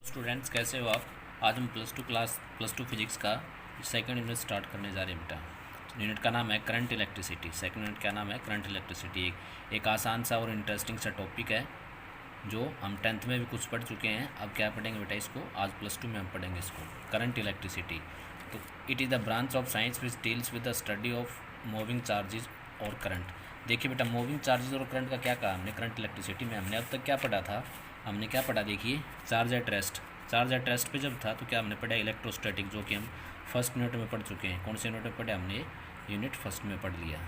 Students कैसे हो आप। आज हम प्लस टू फिजिक्स का सेकंड यूनिट स्टार्ट करने जा रहे हैं बेटा। यूनिट का नाम है करंट इलेक्ट्रिसिटी। सेकंड यूनिट का नाम है करंट इलेक्ट्रिसिटी। एक आसान सा और इंटरेस्टिंग सा टॉपिक है जो हम टेंथ में भी कुछ पढ़ चुके हैं। अब क्या पढ़ेंगे बेटा इसको, आज प्लस टू में हम पढ़ेंगे इसको, करंट इलेक्ट्रिसिटी। तो it is the branch of science which deals with the study of moving charges और करंट। देखिए बेटा, मूविंग चार्जेस और करंट का क्या कहा हमने करंट इलेक्ट्रिसिटी में। हमने अब तक क्या पढ़ा था, हमने क्या पढ़ा देखिए, charge at rest. Charge at rest पे जब था तो क्या हमने पढ़ा इलेक्ट्रोस्टैटिक, जो कि हम फर्स्ट यूनिट में पढ़ चुके हैं। कौन से यूनिट में पढ़े हमने, यूनिट फर्स्ट में पढ़ लिया।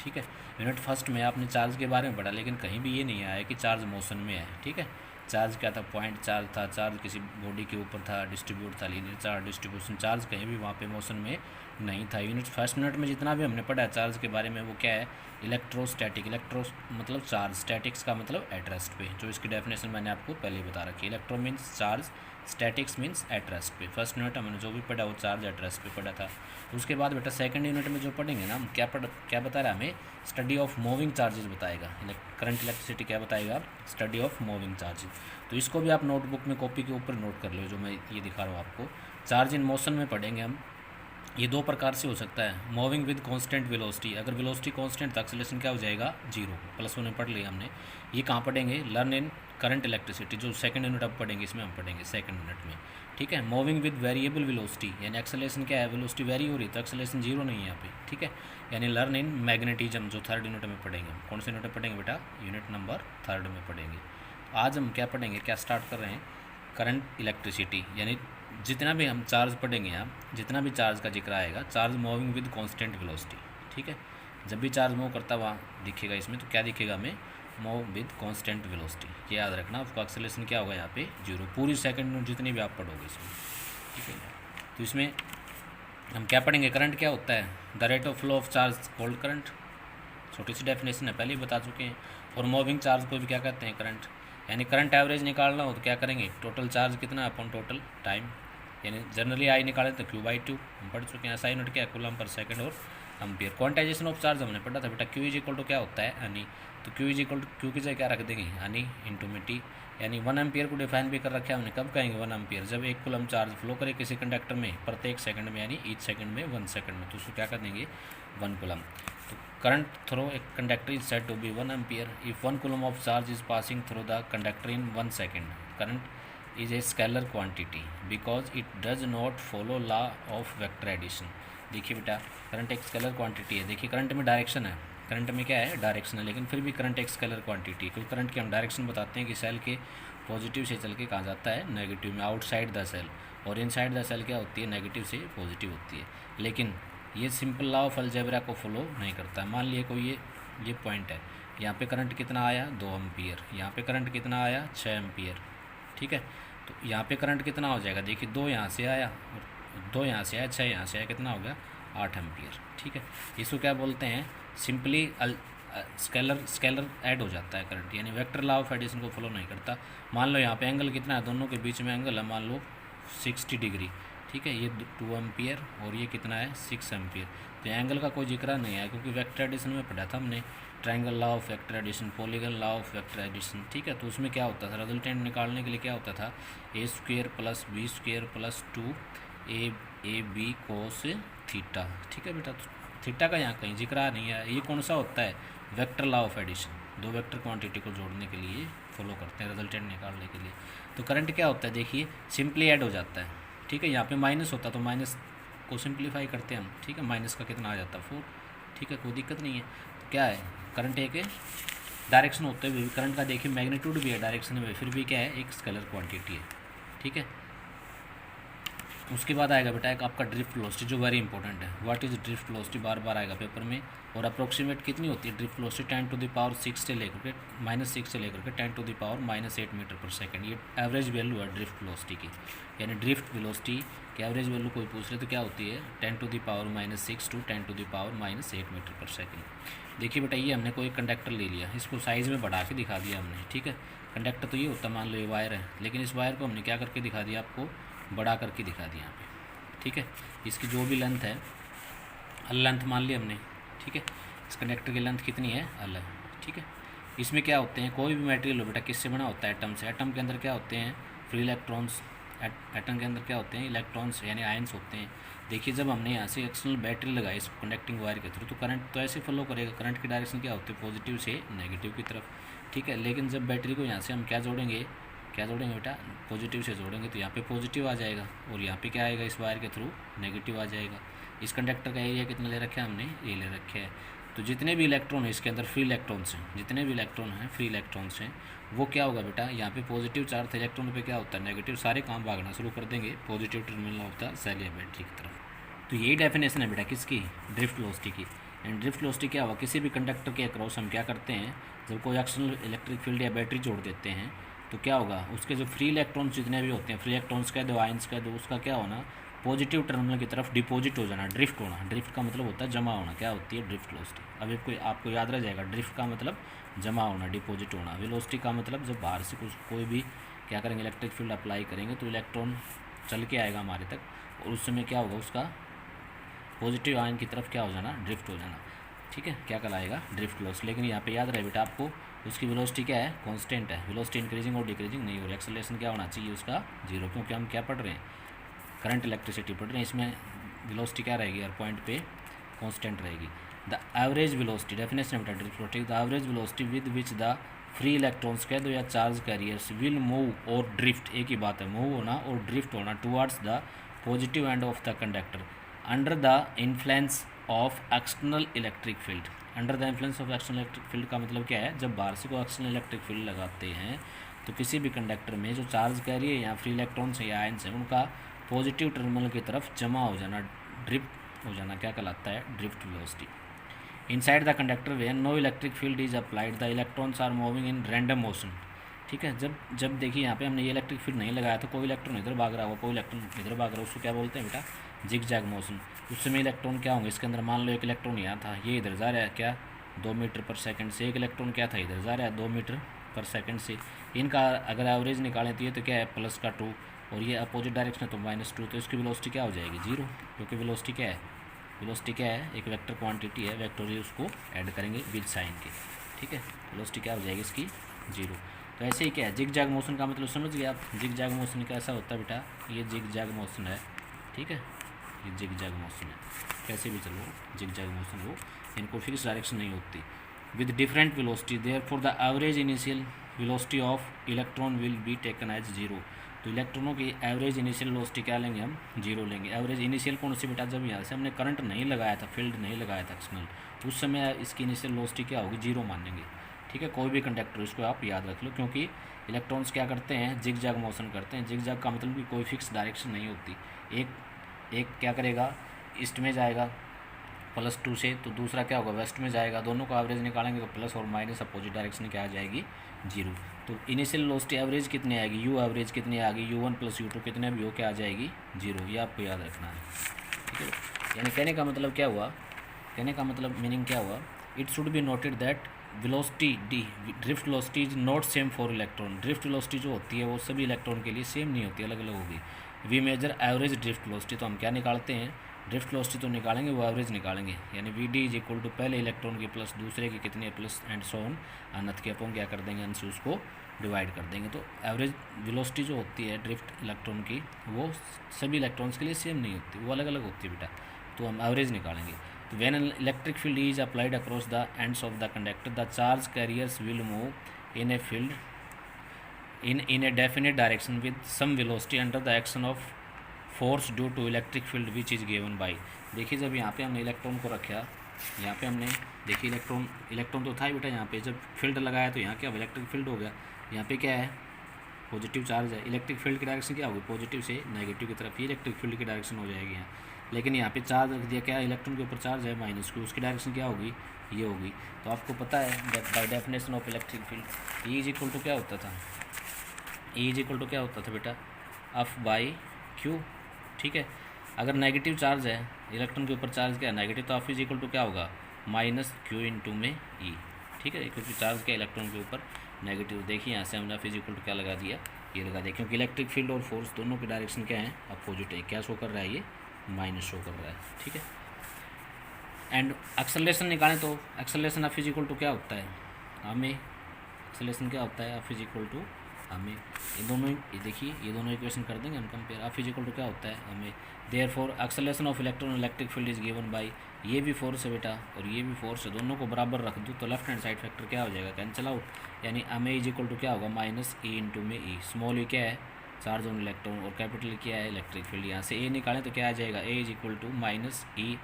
ठीक है, यूनिट फर्स्ट में आपने चार्ज के बारे में पढ़ा, लेकिन कहीं भी ये नहीं आया कि चार्ज मोशन में है। ठीक है, चार्ज क्या था, पॉइंट चार्ज था, चार्ज किसी बॉडी के ऊपर था, डिस्ट्रीब्यूट था, लीनियर चार्ज डिस्ट्रीब्यूशन, चार्ज कहीं भी वहाँ पे मोशन में नहीं था। यूनिट फर्स्ट यूनिट में जितना भी हमने पढ़ा चार्ज के बारे में वो क्या है, इलेक्ट्रोस्टैटिक। इलेक्ट्रो मतलब चार्ज, स्टैटिक्स का मतलब एट रेस्ट पे, जो इसकी डेफिनेशन मैंने आपको पहले ही बता रखी है। Electro means charge, statics means at rest पे। फर्स्ट यूनिट हमने जो भी पढ़ा वो चार्ज एट रेस्ट पे पढ़ा था। उसके बाद बेटा सेकंड यूनिट में जो पढ़ेंगे ना हम, क्या बता रहा है हमें, स्टडी ऑफ मूविंग चार्जेस बताएगा। करंट इलेक्ट्रिसिटी क्या बताएगा, स्टडी ऑफ मूविंग चार्जेस। तो इसको भी आप नोटबुक में कॉपी के ऊपर नोट कर लो, जो मैं ये दिखा रहा हूँ आपको। चार्ज इन मोशन में पढ़ेंगे हम। ये दो प्रकार से हो सकता है, मूविंग विद कांस्टेंट वेलोसिटी। अगर वेलोसिटी कांस्टेंट तो एक्सेलरेशन क्या हो जाएगा, जीरो। प्लस वन में पढ़ लिया हमने। ये कहाँ पढ़ेंगे, लर्न इन करंट इलेक्ट्रिसिटी, जो सेकंड यूनिट अब पढ़ेंगे, इसमें हम पढ़ेंगे सेकंड यूनिट में। ठीक है, मूविंग विद वेरिएबल वेलोसिटी, यानी एक्सेलरेशन क्या है, वेलोसिटी वेरी हो रही है तो एक्सेलरेशन जीरो नहीं है यहाँ पे। ठीक है, यानी लर्न इन मैग्नेटिज्म, जो थर्ड यूनिट में पढ़ेंगे हम। कौन से यूनिट में पढ़ेंगे बेटा, यूनिट नंबर थर्ड में पढ़ेंगे। आज हम क्या पढ़ेंगे, क्या स्टार्ट कर रहे हैं, करंट इलेक्ट्रिसिटी। यानी जितना भी हम चार्ज पढ़ेंगे यहाँ, जितना भी चार्ज का जिक्र आएगा, charge moving with constant velocity. ठीक है, जब भी चार्ज मूव करता वहाँ दिखेगा इसमें, तो क्या दिखेगा हमें, मूव विद कांस्टेंट वेलोसिटी। ये याद रखना, उसका एक्सेलरेशन क्या होगा यहाँ पे, जीरो। पूरी सेकंड में जितनी भी आप पढ़ोगे इसमें। ठीक है, तो इसमें हम क्या पढ़ेंगे, करंट क्या होता है, the rate of flow of charge called current. छोटी सी डेफिनेशन है, पहले ही बता चुके हैं। और मूविंग चार्ज को भी क्या कहते हैं, करंट। यानी करंट एवरेज निकालना हो तो क्या करेंगे, टोटल चार्ज कितना अपॉन टोटल टाइम। यानी जनरली आई निकालें तो Q/2 हम पढ़ चुके हैं। SI यूनिट क्या है, कूलम पर सेकंड और एम्पियर। क्वांटाइजेशन ऑफ चार्ज हमने पढ़ा था बेटा, Q इज इक्वल टू क्या होता है, अनी। तो Q is equal to Q की जगह क्या रख देंगे, अनी इंटू में T। यानी 1 एम्पियर को डिफाइन भी कर रखा है हमने। कब कहेंगे 1 एम्पियर, जब एक कूलम चार्ज फ्लो करे किसी कंडक्टर में प्रत्येक सेकंड में, यानी ईच सेकंड में 1 सेकंड में, तो उसको क्या कर देंगे, 1 कूलम। तो current through a conductor is said to be 1 ampere if 1 coulomb of charge is passing through the conductor in 1 second. Current is a scalar quantity because it does not follow law of vector addition. देखिए बेटा, current एक scalar quantity है। देखिए current में direction है, current में क्या है, डायरेक्शन है, लेकिन फिर भी करंट एक स्केलर क्वांटिटी है। क्योंकि करंट की हम डायरेक्शन बताते हैं कि सेल के पॉजिटिव से चल के कहाँ जाता है, नेगेटिव में, आउटसाइड द सेल। और इनसाइड द सेल क्या होती है, नेगेटिव से पॉजिटिव होती है। लेकिन ये सिंपल लॉ ऑफ अलजेब्रा को फॉलो नहीं करता। मान लिए कोई ये पॉइंट है, यहाँ पे करंट कितना आया, 2 एम्पियर। यहाँ पे करंट कितना आया, 6 एम्पियर। ठीक है, तो यहाँ पे करंट कितना हो जाएगा, देखिए 2 यहाँ से आया और 2 यहाँ से आया, 6 यहाँ से आया, कितना हो गया, 8 एम्पियर। ठीक है, इसको क्या बोलते हैं, सिंपली स्केलर ऐड हो जाता है करंट, यानी वेक्टर लॉ ऑफ एडिशन को फॉलो नहीं करता। मान लो यहाँ पे एंगल कितना है, दोनों के बीच में एंगल है, मान लो 60 डिग्री। ठीक है, ये 2 एम्पियर और ये कितना है, 6 एम्पियर। तो एंगल का कोई जिक्र नहीं है, क्योंकि वेक्टर एडिशन में पढ़ा था हमने, triangle law of vector addition, polygon law of vector addition. ठीक है, तो उसमें क्या होता था, रिजल्टेंट निकालने के लिए क्या होता था, a² + b² + 2ab cos theta. ठीक है बेटा, थीटा का यहाँ कहीं जिक्र नहीं है। ये कौन सा होता है, वेक्टर लॉ ऑफ एडिशन, दो वेक्टर क्वांटिटी को जोड़ने के लिए फॉलो करते हैं, रिजल्टेंट निकालने के लिए। तो करंट क्या होता है, देखिए सिंपली ऐड हो जाता है। ठीक है, यहाँ पे माइनस होता तो माइनस को सिंप्लीफाई करते हैं हम। ठीक है, माइनस का कितना आ जाता, 4। ठीक है, कोई दिक्कत नहीं है। तो क्या है, करंट एक डायरेक्शन होते हुए करंट का देखिए मैग्नीट्यूड भी है डायरेक्शन में, फिर भी क्या है, एक स्केलर क्वांटिटी है। ठीक है, उसके बाद आएगा बेटा एक आपका ड्रिफ्ट वेलोसिटी, जो वेरी इंपॉर्टेंट है। व्हाट इज ड्रिफ्ट वेलोसिटी, बार बार आएगा पेपर में। और अप्रोक्सीमेट कितनी होती है ड्रिफ्ट वेलोसिटी, 10⁻6 से लेकर के -6 से लेकर के 10⁻−8 मीटर पर सेकंड। ये एवरेज वैल्यू है ड्रिफ्ट वेलोसिटी की। यानी ड्रिफ्ट वेलोसिटी की एवरेज वैल्यू कोई पूछ ले तो क्या होती है, 10⁻6 टू 10⁻8 मीटर पर सेकंड। देखिए बेटा, ये हमने कोई कंडक्टर ले लिया, इसको साइज़ में बढ़ा के दिखा दिया हमने। ठीक है, कंडक्टर तो ये होता है, मान लो ये वायर है, लेकिन इस वायर को हमने क्या करके दिखा दिया, आपको बड़ा करके दिखा दिया यहाँ पे। ठीक है, इसकी जो भी लेंथ है, लेंथ मान ली हमने। ठीक है, इस कंडक्टर की लेंथ कितनी है, अल है। ठीक है, इसमें क्या होते हैं, कोई भी मटेरियल हो बेटा किससे बना होता है, एटम से। एटम के अंदर क्या होते हैं, फ्री इलेक्ट्रॉन्स एटम के अंदर क्या होते हैं, इलेक्ट्रॉन्स यानी आयंस होते हैं। देखिए जब हमने यहाँ से एक्सटर्नल बैटरी लगाई इस कंडक्टिंग वायर के थ्रू, तो करंट तो ऐसे फॉलो करेगा, करंट की डायरेक्शन क्या होती है, पॉजिटिव से नेगेटिव की तरफ, ठीक है। लेकिन जब बैटरी को यहाँ से हम क्या जोड़ेंगे बेटा, पॉजिटिव से जोड़ेंगे, तो यहाँ पे पॉजिटिव आ जाएगा, और यहाँ पे क्या आएगा, इस वायर के थ्रू नेगेटिव आ जाएगा। इस कंडक्टर का एरिया कितना ले रखा है हमने, ये ले रखा है। तो जितने भी इलेक्ट्रॉन हैं इसके अंदर, फ्री इलेक्ट्रॉन्स हैं, जितने भी इलेक्ट्रॉन हैं फ्री इलेक्ट्रॉन्स हैं, वो क्या होगा बेटा, यहाँ पे पॉजिटिव चार्ज इलेक्ट्रॉन पे क्या होता है, नेगेटिव, सारे काम भागना शुरू कर देंगे, पॉजिटिव टर्मिनल होता है सेल या बैटरी की तरफ। तो यही डेफिनेशन है बेटा किसकी, ड्रिफ्ट वेलोसिटी की। एंड ड्रिफ्ट वेलोसिटी क्या होगा, किसी भी कंडक्टर के अक्रॉस हम क्या करते हैं, जब कोई एक्सटर्नल इलेक्ट्रिक फील्ड या बैटरी जोड़ देते हैं, तो क्या होगा, उसके जो फ्री इलेक्ट्रॉन्स जितने भी होते हैं, फ्री इलेक्ट्रॉन्स कह दो, आयंस कह दो, उसका क्या होना, पॉजिटिव टर्मिनल की तरफ डिपॉजिट हो जाना, ड्रिफ्ट होना। ड्रिफ्ट का मतलब होता है जमा होना, क्या होती है, ड्रिफ्ट वेलोसिटी। अब कोई आपको याद रह जाएगा, ड्रिफ्ट का मतलब जमा होना, डिपॉजिट होना। वेलोसिटी का मतलब जब बाहर से कुछ कोई भी क्या करेंगे, इलेक्ट्रिक फील्ड अप्लाई करेंगे, तो इलेक्ट्रॉन चल के आएगा हमारे तक, और उस समय क्या होगा, उसका पॉजिटिव आयन की तरफ क्या हो जाना, ड्रिफ्ट हो जाना, ठीक है, क्या कहलाएगा, ड्रिफ्ट वेलोसिटी। लेकिन यहाँ पे याद रहे बेटा आपको, उसकी वेलोसिटी क्या है, कांस्टेंट है, वेलोसिटी इंक्रीजिंग और डिक्रीजिंग नहीं हो रही। एक्सेलरेशन क्या होना चाहिए उसका, जीरो, क्योंकि हम क्या पढ़ रहे हैं, करंट इलेक्ट्रिसिटी पढ़ रहे हैं, इसमें वेलोसिटी क्या रहेगी, हर पॉइंट पे कांस्टेंट रहेगी। द एवरेज वेलोसिटी, डेफिनेशन बेटा drift velocity, the average velocity with which the free electrons कह दो या चार्ज कैरियर्स विल मूव और ड्रिफ्ट, एक ही बात है, मूव होना और ड्रिफ्ट होना, towards the positive end of the conductor under the influence of external electric field. Under the influence of external electric field का मतलब क्या है, जब बाहर से कोई एक्सटर्नल इलेक्ट्रिक फील्ड लगाते हैं, तो किसी भी कंडक्टर में जो चार्ज कैरियर या फ्री इलेक्ट्रॉन्स हैं या आयंस हैं, उनका पॉजिटिव टर्मिनल की तरफ जमा हो जाना, ड्रिफ्ट हो जाना, क्या कहलाता है, drift velocity. Inside the conductor when no electric field is applied the electrons are moving in random motion, ठीक है। जब देखिए यहाँ पे हमने ये इलेक्ट्रिक फील्ड नहीं लगाया, तो कोई इलेक्ट्रॉन इधर भाग रहा होगा, कोई इलेक्ट्रॉन इधर भाग रहा है, उसको क्या बोलते हैं बेटा, जिग जैग मोशन। उस समय इलेक्ट्रॉन क्या होंगे, इसके अंदर मान लो एक इलेक्ट्रॉन यहाँ था, ये इधर जा रहा है क्या, 2 मीटर पर सेकंड से, एक इलेक्ट्रॉन क्या था, इधर जा रहा है 2 मीटर पर सेकंड से। इनका अगर एवरेज निकालें तो ये तो क्या है, प्लस का 2, और ये अपोजिट डायरेक्शन है तो -2, तो इसकी वेलोसिटी क्या हो जाएगी, जीरो, क्योंकि वेलोसिटी क्या है, वेलोसिटी क्या है, एक वेक्टर क्वांटिटी है, वेक्टोरियल उसको ऐड करेंगे विद साइन के, ठीक है। वेलोसिटी क्या हो जाएगी इसकी, जीरो। तो ऐसे ही क्या है, जिग जैग मोशन का मतलब समझ गए आप, जिग जैग मोशन कैसा होता है बेटा, ये जिग जैग मोशन है, ठीक है, ये जिग जैग मोशन है, कैसे भी चलो जिग जैग मोशन हो, इनको फिक्स डायरेक्शन नहीं होती, with different velocity, therefore the average initial velocity of electron will be taken as zero. तो इलेक्ट्रॉनों की एवरेज इनिशियल वेलोसिटी क्या लेंगे हम, जीरो लेंगे। एवरेज इनिशियल कौन सी बेटा, जब यहाँ से हमने करंट नहीं लगाया था, फील्ड नहीं लगाया था एक्सटर्नल, उस समय इसकी इनिशियल वेलोसिटी क्या होगी, जीरो मानेंगे, ठीक है। कोई भी कंडक्टर, इसको आप याद रख लो, क्योंकि इलेक्ट्रॉन्स क्या करते हैं, जिग जैग मोशन करते हैं। जिग जैग का मतलब कि कोई फिक्स डायरेक्शन नहीं होती, एक क्या करेगा, ईस्ट में जाएगा +2 से, तो दूसरा क्या होगा, वेस्ट में जाएगा, दोनों को एवरेज निकालेंगे तो प्लस और माइनस अपोजिट डायरेक्शन क्या आ जाएगी, जीरो। तो इनिशियल वेलोसिटी एवरेज कितनी आएगी, यू एवरेज कितनी आएगी, U1 + U2 कितने भी हो, क्या आ जाएगी, जीरो। ये आपको याद रखना है, ठीक है। यानी कहने का मतलब क्या हुआ, कहने का मतलब मीनिंग क्या हुआ, it should be noted that velocity D drift velocity is not same for electron. Drift velocity जो होती है वो सभी इलेक्ट्रॉन के लिए सेम नहीं होती, अलग अलग होगी। We measure average drift velocity, तो हम क्या निकालते हैं, ड्रिफ्ट वेलोसिटी तो निकालेंगे, वो एवरेज निकालेंगे, यानी VD = पहले इलेक्ट्रॉन की प्लस दूसरे की कितनी है प्लस, एंड सो ऑन, अनंत के अपन क्या कर देंगे, अन से उसको डिवाइड कर देंगे। तो एवरेज वेलोसिटी जो होती है ड्रिफ्ट इलेक्ट्रॉन की, वो सभी इलेक्ट्रॉन्स के लिए सेम नहीं होती, वो अलग अलग होती है बेटा, तो हम एवरेज निकालेंगे। तो when an electric field is applied across the ends of the conductor, the charge carriers will move in a field in a definite direction with some velocity under the action of force due to electric field which is given by। देखिए जब यहाँ पे हमने electron को रखा, यहाँ पे हमने देखिए इलेक्ट्रॉन तो था ही बेटा, यहाँ पे जब फील्ड लगाया तो यहाँ क्या इलेक्ट्रिक फील्ड हो गया, यहाँ पे क्या है, पॉजिटिव चार्ज है, इलेक्ट्रिक फील्ड की डायरेक्शन क्या होगी, पॉजिटिव से नेगेटिव की तरफ, ये इलेक्ट्रिक फील्ड की डायरेक्शन हो जाएगी यहाँ। लेकिन यहाँ पे चार्ज रख दिया, क्या इलेक्ट्रॉन के ऊपर चार्ज है -Q, उसकी डायरेक्शन क्या होगी, ये होगी। तो आपको पता है by definition of electric field E = क्या होता था, E = क्या होता था बेटा, F/Q, ठीक है। अगर नेगेटिव चार्ज है, इलेक्ट्रॉन के ऊपर चार्ज क्या है, नेगेटिव, तो F = क्या होगा, -Q में E, ठीक है, क्योंकि चार्ज क्या इलेक्ट्रॉन के ऊपर नेगेटिव। देखिए यहाँ से हमने F = क्या लगा दिया, ये लगा दिया, क्योंकि इलेक्ट्रिक फील्ड और फोर्स दोनों की डायरेक्शन क्या है, अपोजिट है। क्या शो कर रहा है, ये माइनस शो कर रहा है, ठीक है। एंड एक्सेलरेशन निकालें तो एक्सेलरेशन F = क्या होता है, हमें एक्सेलरेशन क्या होता है, F = हमें ये दोनों, ये देखिए ये दोनों इक्वेशन कर देंगे हम compare. F is equal to क्या होता है हमें, therefore acceleration of electron electric field is given by, ये भी फोर्स है बेटा और ये भी फोर्स है, दोनों को बराबर रख दूँ तो लेफ्ट हैंड साइड फैक्टर क्या हो जाएगा, कैंसिल आउट, यानी M A is equal to क्या होगा माइनस ए इंटू में ई। स्मॉल ई क्या है चार्ज ऑन इलेक्ट्रॉन और कैपिटल क्या है इलेक्ट्रिक फील्ड। यहाँ से ए निकालें तो क्या आ जाएगा, A is equal to minus E,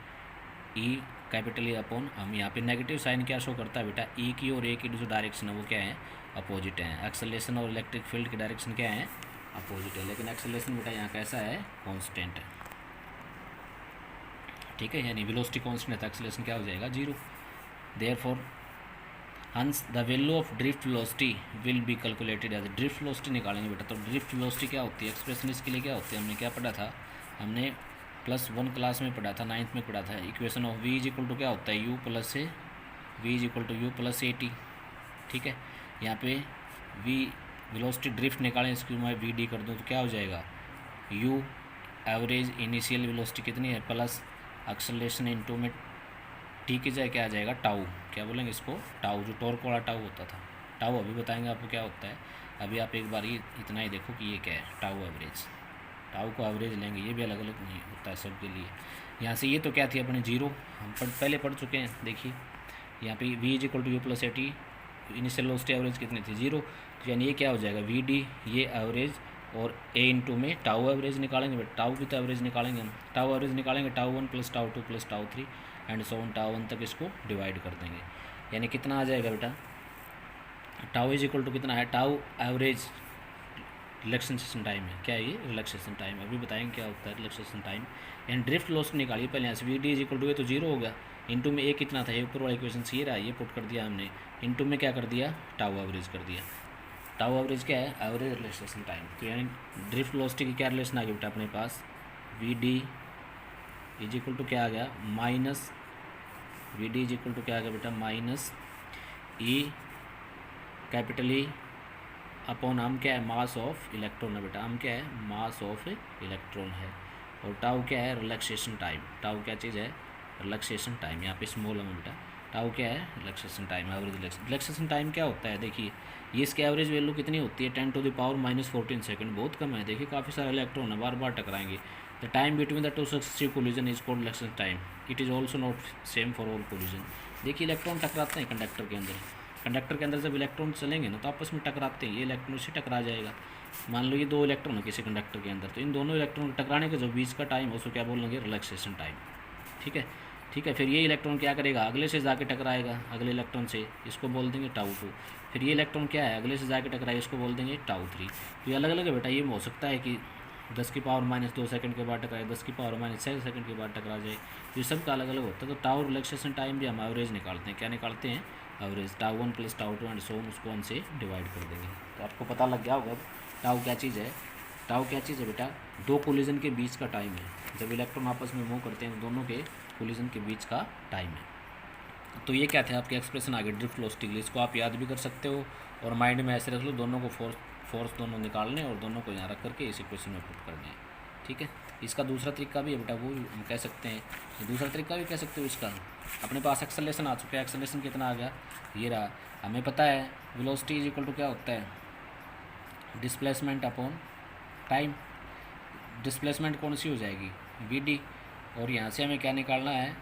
E capital A upon, हम यहाँ पे नेगेटिव साइन क्या शो करता है बेटा, ई की और ए की जो डायरेक्शन है वो क्या है अपोजिट है। एक्सेलरेशन और इलेक्ट्रिक फील्ड की डायरेक्शन क्या है अपोजिट है, लेकिन एक्सेलरेशन बेटा यहाँ कैसा है कांस्टेंट है, ठीक है, यानी वेलोसिटी कांस्टेंट है तो एक्सेलरेशन क्या हो जाएगा zero. Therefore hence the value of drift velocity will be calculated as, drift velocity निकालेंगे बेटा। तो ड्रिफ्ट वेलोसिटी क्या होती है, एक्सप्रेशन इसके लिए क्या होती है, हमने क्या पढ़ा था, हमने +1 क्लास में पढ़ा था, 9th में पढ़ा था। Equation of v is equal to क्या होता है u plus a, v is equal to u plus a t, ठीक है। यहाँ पे वी वेलोसिटी ड्रिफ्ट निकालें, इसकी मैं वी डी कर दूँ तो क्या हो जाएगा, यू एवरेज इनिशियल वेलोसिटी कितनी है प्लस एक्सेलरेशन इनटू में टी की जाए क्या आ जाएगा टाउ, क्या बोलेंगे इसको टाउ, जो टॉर्क वाला टाउ होता था। टाउ अभी बताएंगे आपको क्या होता है, अभी आप एक बार ये इतना ही देखो कि ये क्या है टाउ एवरेज, टाउ को एवरेज लेंगे, ये भी अलग अलग नहीं होता है सबके लिए। यहाँ से ये तो क्या थी अपने जीरो, हम पहले पढ़ चुके हैं, देखिए यहाँ पे v is equal to u plus a t, initial velocity average कितनी थी जीरो, तो यानी ये क्या हो जाएगा वी डी ये एवरेज और ए इंटू में टाउ एवरेज निकालेंगे, टाउ की तो एवरेज निकालेंगे हम, टाउ एवरेज निकालेंगे tau 1 plus tau 2 plus tau 3 and so on tau 1 तक इसको डिवाइड कर देंगे, यानी कितना आ जाएगा बेटा, टाउ इज इक्वल टू कितना है, टाउ एवरेज रिलैक्सेशन टाइम है, क्या है ये रिलैक्सेशन टाइम, अभी बताएंगे क्या होता है relaxation time. And drift velocity निकालिए पहले, यहाँ से v D is equal to ये तो जीरो हो गया, इंटू में ए कितना था, ये ऊपर वाला इक्वेशन ये रहा, ये पुट कर दिया हमने, इंटू में क्या कर दिया टाउ एवरेज कर दिया। टाउ एवरेज क्या है एवरेज रिलैक्सेशन टाइम, तो यानी ड्रिफ्ट वेलोसिटी की क्या रिलेशन आ गई बेटा अपने पास, V D is equal to क्या आ गया minus, V D is equal to क्या आ गया बेटा minus E capital E upon हम क्या है मास ऑफ इलेक्ट्रॉन है बेटा, हम क्या है मास ऑफ इलेक्ट्रॉन है, और टाउ क्या है रिलैक्सेशन टाइम, टाउ क्या चीज़ है रिलैक्सेशन टाइम, यहाँ पे स्मॉल है बेटा, टाउ क्या है relaxation time, average relaxation time क्या होता है, देखिए ये इसकी एवरेज वैल्यू कितनी होती है 10⁻⁻14 सेकंड, बहुत कम है, देखिए काफ़ी सारे इलेक्ट्रॉन है बार बार टकराएंगे। The time between the two successive collision is called relaxation time, it is also not same for all collision. देखिए इलेक्ट्रॉन टकराते हैं कंडक्टर के अंदर, कंडक्टर के अंदर जब इलेक्ट्रॉन चलेंगे ना तो आपस में टकराते हैं, ये इलेक्ट्रॉन से टकरा जाएगा, मान लो ये दो इलेक्ट्रॉन है किसी कंडक्टर के अंदर, तो इन दोनों इलेक्ट्रॉन टकराने के जो बीच का टाइम उसको क्या बोलेंगे रिलैक्सेशन टाइम, ठीक है, ठीक है। फिर ये इलेक्ट्रॉन क्या करेगा अगले से जाके टकराएगा अगले इलेक्ट्रॉन से, इसको बोल देंगे टाउ 2, फिर ये इलेक्ट्रॉन क्या है अगले से जाके टकराएगा, इसको बोल देंगे टाउ 3। तो ये अलग अलग है बेटा, ये हो सकता है कि 10⁻⁻2 सेकंड के बाद टकराए, 10⁻�6 सेकंड के बाद टकरा जाए, ये सब का अलग अलग होता है। तो टाउ रिलैक्सेशन टाइम भी हम एवरेज निकालते हैं, क्या निकालते हैं average, tau 1 plus tau 2 and so on, उसको 1 से डिवाइड कर देंगे। तो आपको पता लग गया होगा टाउ क्या चीज़ है, टाउ क्या चीज़ है बेटा, दो कोलिजन के बीच का टाइम है, जब इलेक्ट्रॉन आपस में मूव करते हैं दोनों के कोलिजन के बीच का टाइम है। तो ये क्या थे आपके एक्सप्रेशन आगे ड्रिफ्ट वेलोसिटी के लिए, इसको आप याद भी कर सकते हो और माइंड में ऐसे रख लो, दोनों को फोर्स दोनों निकालने और दोनों को यहाँ रख करके इस इक्वेशन में पुट कर दें, ठीक है। इसका दूसरा तरीका भी है बेटा, वो हम कह सकते हैं, दूसरा तरीका भी कह सकते हो इसका, अपने पास एक्सेलरेशन आ चुका है, एक्सेलरेशन कितना आ गया ये रहा, हमें पता है वेलोसिटी इज इक्वल टू क्या होता है डिस्प्लेसमेंट अपॉन टाइम, डिस्प्लेसमेंट कौन सी हो जाएगी वी डी, और यहाँ से हमें क्या निकालना है,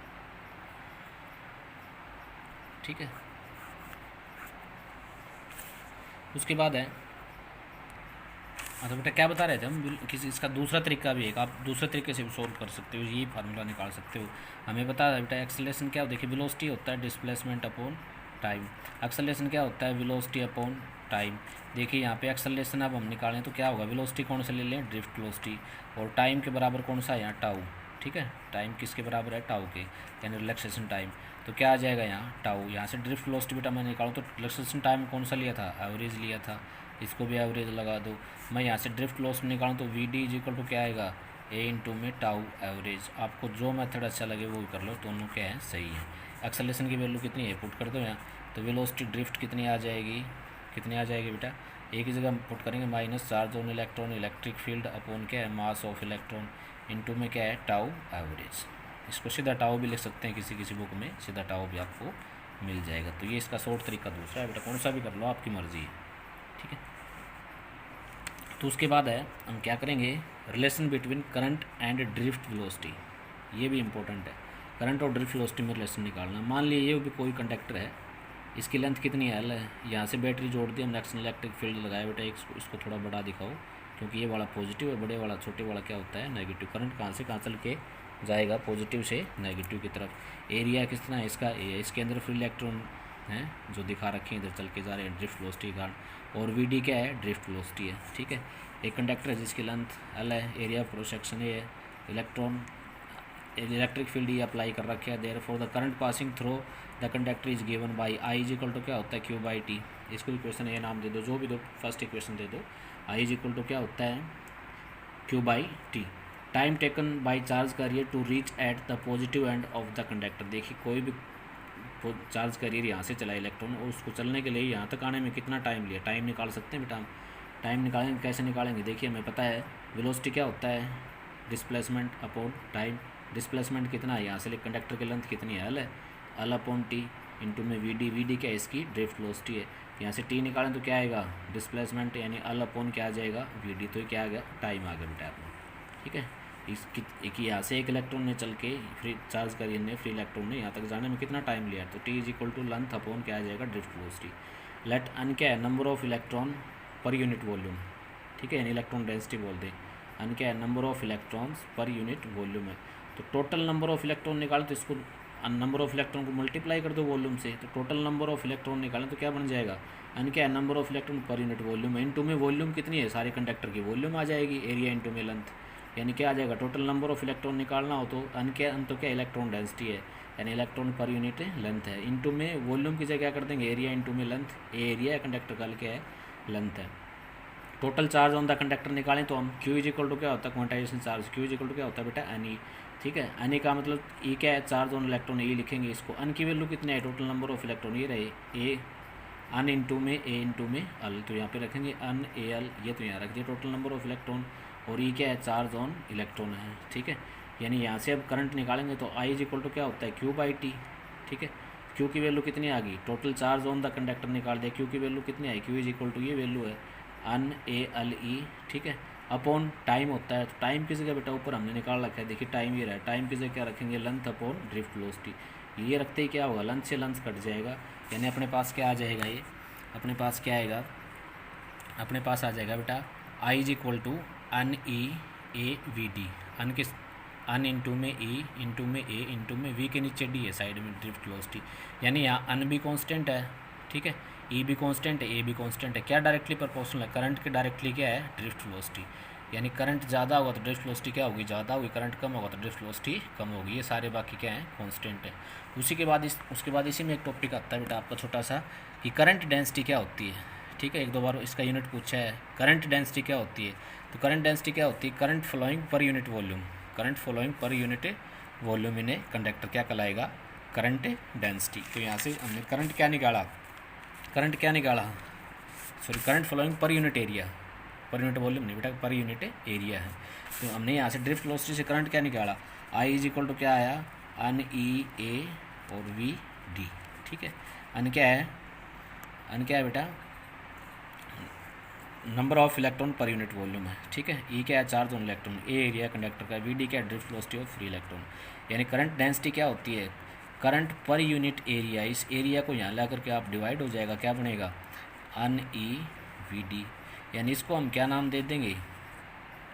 ठीक है। उसके बाद है अच्छा बेटा क्या बता रहे थे हम, किसी इसका दूसरा तरीका भी है, आप दूसरे तरीके से भी सोल्व कर सकते हो, ये फार्मूला निकाल सकते हो। हमें पता है बेटा एक्सेलरेशन क्या हो, देखिए वेलोसिटी होता है डिस्प्लेसमेंट अपॉन टाइम, एक्सेलरेशन क्या होता है वेलोसिटी अपॉन टाइम। देखिए यहाँ पे एक्सेलरेशन अब हम निकालें तो क्या होगा, वेलोसिटी कौन सा ले लें ड्रिफ्ट वेलोसिटी, और टाइम के बराबर कौन सा है यहाँ टाउ, ठीक है, टाइम किसके बराबर है टाउ के, यानी रिलैक्सेशन टाइम, तो क्या आ जाएगा यहाँ टाउ, यहाँ से ड्रिफ्ट वेलोसिटी बेटा मैं निकालूँ तो रिलैक्सेशन टाइम कौन सा लिया था एवरेज लिया था, इसको भी एवरेज लगा दो, मैं यहाँ से ड्रिफ्ट वेलोसिटी निकालूँ तो v D is equal to क्या आएगा ए इंटू में टाउ एवरेज, आपको जो मेथड अच्छा लगे वो कर लो, दोनों क्या है सही है। एक्सेलरेशन की वैल्यू कितनी है पुट कर दो यहाँ, तो वेलोसिटी ड्रिफ्ट कितनी आ जाएगी, कितनी आ जाएगी बेटा, एक ही जगह पुट करेंगे minus charge on electron electric field upon क्या है मास ऑफ इलेक्ट्रॉन इंटू में क्या है टाउ एवरेज, इसको सीधा टाउ भी लिख सकते हैं, किसी किसी बुक में सीधा टाउ भी आपको मिल जाएगा। तो ये इसका शॉर्ट तरीका दूसरा है बेटा, कौन सा भी कर लो आपकी मर्ज़ी है, ठीक है। तो उसके बाद है हम क्या करेंगे, relation between current and drift velocity, ये भी इंपॉर्टेंट है। करंट और ड्रिफ्ट वेलोसिटी में रिलेशन निकालना। मान लीजिए ये भी कोई कंडक्टर है, इसकी लेंथ कितनी है, L है, यहाँ से बैटरी जोड़ दी हमने, एक्सटर्नल इलेक्ट्रिक फील्ड लगाया बेटा, इसको थोड़ा बड़ा दिखाओ, क्योंकि ये वाला पॉजिटिव है, बड़े वाला छोटे वाला क्या होता है नेगेटिव। करंट कहाँ से कहाँ चल के जाएगा, पॉजिटिव से नेगेटिव की तरफ। एरिया किस तरह है इसका, इसके अंदर फ्री इलेक्ट्रॉन हैं जो दिखा रखे हैं, इधर चल के जा रहे हैं ड्रिफ्ट वेलोसिटी के कारण। और वी क्या है, ड्रिफ्ट वेलोसिटी है, ठीक है। एक कंडक्टर है जिसकी लेंथ L है, एरिया ऑफ क्रॉस सेक्शन ये है, इलेक्ट्रॉन इलेक्ट्रिक फील्ड ये अप्लाई कर रखे है। There for the current passing through the conductor is given by I is equal to क्या होता है, क्यू बाई टी। इसको इक्वेशन ये नाम दे दो, जो भी दो, फर्स्ट इक्वेशन दे दो। आई इज इक्वल टू क्या होता है, Q by t. Time taken by charge carrier to reach at the positive end of the conductor. देखिए कोई भी चार्ज कैरियर यहाँ से चला इलेक्ट्रॉन, और उसको चलने के लिए यहाँ तक आने में कितना टाइम लिया, टाइम निकाल सकते हैं बेटा हम। टाइम निकालेंगे, कैसे निकालेंगे, देखिए हमें पता है वेलोसिटी क्या होता है, डिस्प्लेसमेंट अपॉन टाइम। डिस्प्लेसमेंट कितना है, यहाँ से कंडक्टर की लेंथ कितनी है, L है, L अपॉन टी इंटू में वी डी क्या है, इसकी ड्रिफ्ट वेलोसिटी है। यहाँ से टी निकालें तो क्या आएगा, डिस्प्लेसमेंट, यानी L अपॉन क्या आ जाएगा, वी तो क्या आ गया, टाइम आ गया बेटा आपने, ठीक है। एक यहाँ से एक इलेक्ट्रॉन ने चल के फ्री चार्ज करिए ने फ्री इलेक्ट्रॉन ने यहाँ तक जाने में कितना टाइम लिया, तो t is equal to length upon क्या आ जाएगा, ड्रिफ्ट वेलोसिटी। लेट अन क्या है, number of electron per unit volume, ठीक है, यानी इलेक्ट्रॉन डेंसिटी बोल दें। अन क्या है, नंबर ऑफ इलेक्ट्रॉन्स पर यूनिट वॉल्यूम है। तो टोटल नंबर ऑफ इलेक्ट्रॉन निकालें तो इसको नंबर ऑफ इलेक्ट्रॉन को मल्टीप्लाई कर दो वॉल्यूम से, तो टोटल नंबर ऑफ इलेक्ट्रॉन निकालें तो क्या बन जाएगा, अन क्या है, number of electron per unit volume है। इनटू में वॉल्यूम कितनी है, सारे कंडक्टर की वॉल्यूम आ जाएगी, एरिया इनटू में लेंथ, यानी क्या आ जाएगा, टोटल नंबर ऑफ इलेक्ट्रॉन निकालना हो तो अन तो क्या इलेक्ट्रॉन डेंसिटी है, यानी इलेक्ट्रॉन पर यूनिट लेंथ है। इनटू में वॉल्यूम की जगह क्या कर देंगे, एरिया इनटू में लेंथ, एरिया है कंडक्टर का, क्या है, लेंथ है। Total charge on the conductor निकालें तो हम क्यू इज इक्वल टू क्या होता है, quantization charge, q is equal to क्या होता है बेटा, एन ई, ठीक है। एन ई का मतलब ई क्या है, चार्ज ऑन इलेक्ट्रॉन, ई लिखेंगे इसको। अन की वैल्यू कितनी है, टोटल नंबर ऑफ इलेक्ट्रॉन ये रहे, ए अन इंटू में ए इंटू में एल, तो यहाँ पे रखेंगे अन ए एल, ये तो यहाँ रख दिया टोटल नंबर ऑफ इलेक्ट्रॉन। और ई क्या है, चार्ज ऑन इलेक्ट्रॉन है, ठीक है। यानी यहाँ से अब करंट निकालेंगे तो आई इज इक्वल टू क्या होता है, क्यू बाई टी, ठीक है। क्यू की वैल्यू कितनी आ गई, total charge on the conductor निकाल दिया, क्यू की वैल्यू कितनी आई, क्यू इज इक्वल टू ये वैल्यू है अन ए एल ई, ठीक है, अपॉन टाइम होता है। तो टाइम की जगह बेटा ऊपर हमने निकाल रखा है, देखिए टाइम ये रहा है, टाइम की जगह क्या रखेंगे, लेंथ अपॉन ड्रिफ्ट वेलोसिटी। ये रखते ही क्या होगा, लेंथ से लेंथ कट जाएगा, यानी अपने पास क्या आ जाएगा, ये अपने पास क्या आएगा, अपने पास आ जाएगा बेटा I is equal to n e A V D. N किस, अन इंटू में ई इंटू में ए इंटू में वी के नीचे डी है साइड में, ड्रिफ्ट वेलोसिटी। यानी यहाँ अन भी कांस्टेंट है, ठीक है, ई भी कांस्टेंट है, ए भी कांस्टेंट है, क्या डायरेक्टली प्रोपोर्शनल है, करंट के डायरेक्टली क्या है, ड्रिफ्ट वेलोसिटी। यानी करंट ज़्यादा होगा तो ड्रिफ्ट वेलोसिटी क्या होगी, ज़्यादा होगी, करंट कम होगा तो ड्रिफ्ट वेलोसिटी कम होगी। ये सारे बाकी क्या है, कांस्टेंट है। उसके बाद इसी में एक टॉपिक आता है बेटा आपका छोटा सा, कि करंट डेंसिटी क्या होती है, ठीक है। एक दो बार इसका यूनिट पूछा है, करंट डेंसिटी क्या होती है। तो करंट डेंसिटी क्या होती है, current flowing per unit volume, current flowing per unit volume इन्हें कंडक्टर क्या कहलाएगा, करंट डेंसिटी। तो यहाँ से हमने करंट क्या निकाला, current flowing per unit area, per unit volume नहीं बेटा, पर यूनिट एरिया है। तो हमने यहाँ से ड्रिफ्ट वेलोसिटी से करंट क्या निकाला, आई इज इक्वल टू क्या आया, अन ई ए और वी डी, ठीक है। अन क्या है बेटा, number of electron per unit volume है, ठीक है। ई क्या है, charge on electron, A area conductor का, वी डी क्या है, drift velocity of free electron. यानी करंट डेंसिटी क्या होती है, करंट पर यूनिट एरिया। इस एरिया को यहाँ ला करके आप डिवाइड हो जाएगा, क्या बनेगा, अन ई वी डी। यानी इसको हम क्या नाम दे देंगे,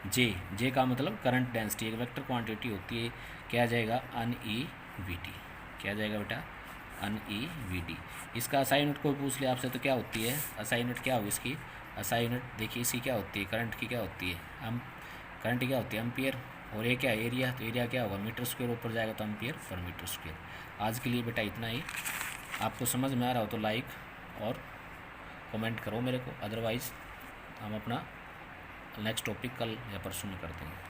जे का मतलब करंट डेंसिटी, एक वेक्टर क्वांटिटी होती है, क्या जाएगा, अन ई वी डी, क्या जाएगा बेटा, अन ई वी डी। इसका असाई यूनिट कोई पूछ ले आपसे तो क्या होती है, असाई यूनिट क्या होगी इसकी, असाई यूनिट देखिए इसकी क्या होती है, करंट की क्या होती है, करंट की क्या होती है, एम्पियर। और ये क्या है, एरिया, तो एरिया क्या होगा, मीटर स्क्वायर ऊपर जाएगा तो एम्पियर पर मीटर स्क्वायर। आज के लिए बेटा इतना ही, आपको समझ में आ रहा हो तो लाइक और कमेंट करो मेरे को, अदरवाइज़ हम अपना नेक्स्ट टॉपिक कल या परसों में करते हैं।